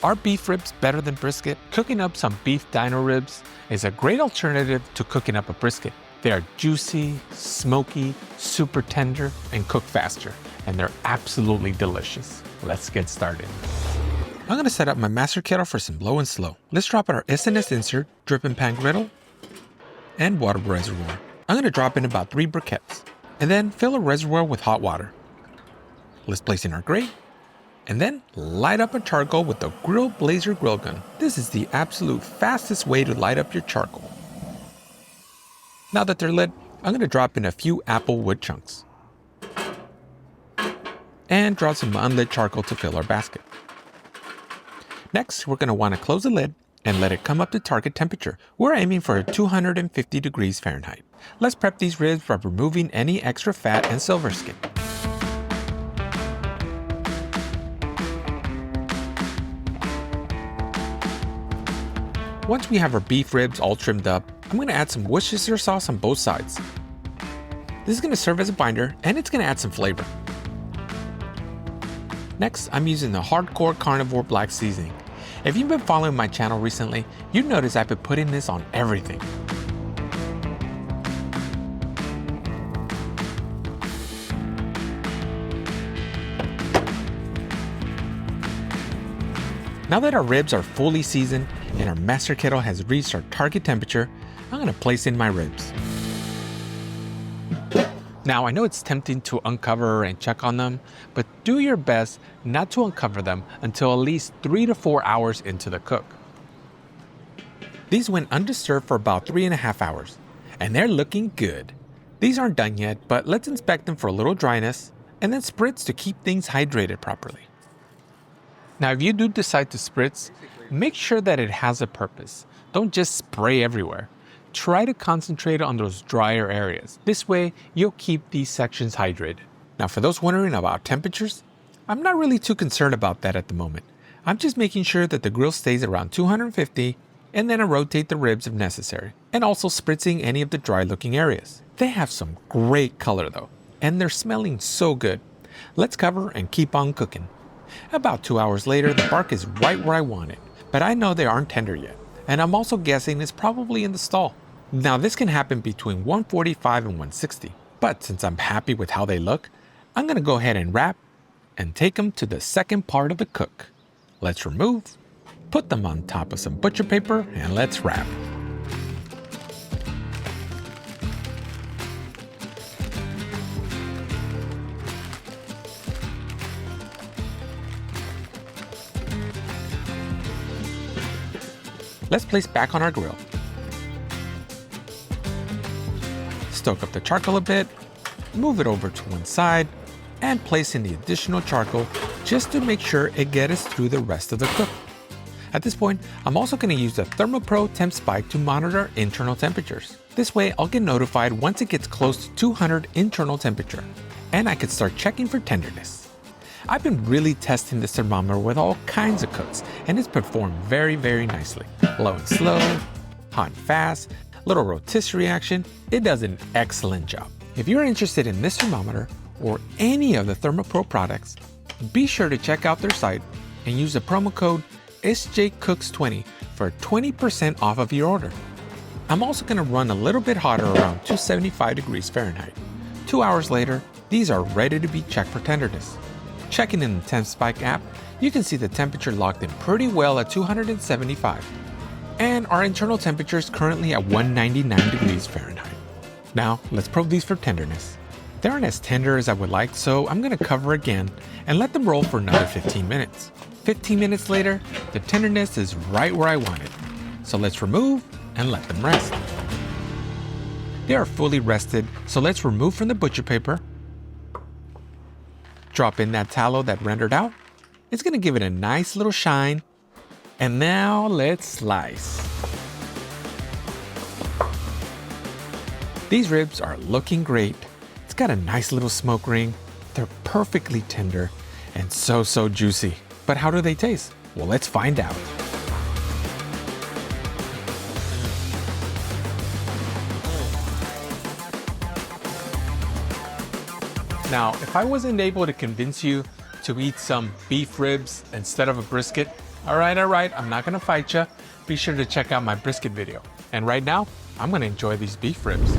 Are beef ribs better than brisket? Cooking up some beef dino ribs is a great alternative to cooking up a brisket. They are juicy, smoky, super tender, and cook faster, and they're absolutely delicious. Let's get started. I'm gonna set up my master kettle for some low and slow. Let's drop in our SNS insert, dripping pan griddle, and water reservoir. I'm gonna drop in about 3 briquettes, and then fill a reservoir with hot water. Let's place in our grate, and then light up a charcoal with the Grill Blazer grill gun. This is the absolute fastest way to light up your charcoal. Now that they're lit, I'm going to drop in a few apple wood chunks. And drop some unlit charcoal to fill our basket. Next, we're going to want to close the lid and let it come up to target temperature. We're aiming for 250 degrees Fahrenheit. Let's prep these ribs by removing any extra fat and silver skin. Once we have our beef ribs all trimmed up, I'm going to add some Worcestershire sauce on both sides. This is going to serve as a binder, and it's going to add some flavor. Next, I'm using the Hardcore Carnivore Black Seasoning. If you've been following my channel recently, you've noticed I've been putting this on everything. Now that our ribs are fully seasoned and our master kettle has reached our target temperature, I'm going to place in my ribs. Now I know it's tempting to uncover and check on them, but do your best not to uncover them until at least 3 to 4 hours into the cook. These went undisturbed for about 3.5 hours, and they're looking good. These aren't done yet, but let's inspect them for a little dryness, and then spritz to keep things hydrated properly. Now, if you do decide to spritz, make sure that it has a purpose. Don't just spray everywhere. Try to concentrate on those drier areas. This way, you'll keep these sections hydrated. Now, for those wondering about temperatures, I'm not really too concerned about that at the moment. I'm just making sure that the grill stays around 250, and then I rotate the ribs if necessary, and also spritzing any of the dry looking areas. They have some great color though, and they're smelling so good. Let's cover and keep on cooking. About 2 hours later, the bark is right where I want it, but I know they aren't tender yet, and I'm also guessing it's probably in the stall. Now this can happen between 145 and 160, but since I'm happy with how they look, I'm going to go ahead and wrap and take them to the second part of the cook. Let's remove, put them on top of some butcher paper, and let's wrap. Let's place back on our grill. Stoke up the charcoal a bit, move it over to one side, and place in the additional charcoal just to make sure it gets us through the rest of the cook. At this point, I'm also going to use the ThermoPro TempSpike to monitor internal temperatures. This way, I'll get notified once it gets close to 200 internal temperature, and I can start checking for tenderness. I've been really testing this thermometer with all kinds of cooks, and it's performed very, very nicely. Low and slow, hot and fast, little rotisserie action. It does an excellent job. If you're interested in this thermometer or any of the ThermoPro products, be sure to check out their site and use the promo code SJCooks20 for 20% off of your order. I'm also going to run a little bit hotter around 275 degrees Fahrenheit. 2 hours later, these are ready to be checked for tenderness. Checking in the TempSpike app, you can see the temperature locked in pretty well at 275. And our internal temperature is currently at 199 degrees Fahrenheit. Now, let's probe these for tenderness. They aren't as tender as I would like, so I'm going to cover again and let them roll for another 15 minutes. 15 minutes later, the tenderness is right where I want it. So let's remove and let them rest. They are fully rested, so let's remove from the butcher paper. Drop in that tallow that rendered out. It's going to give it a nice little shine. And now let's slice. These ribs are looking great. It's got a nice little smoke ring. They're perfectly tender and so juicy. But how do they taste? Well, let's find out. Now, if I wasn't able to convince you to eat some beef ribs instead of a brisket, All right, I'm not gonna fight you. Be sure to check out my brisket video. And right now, I'm gonna enjoy these beef ribs.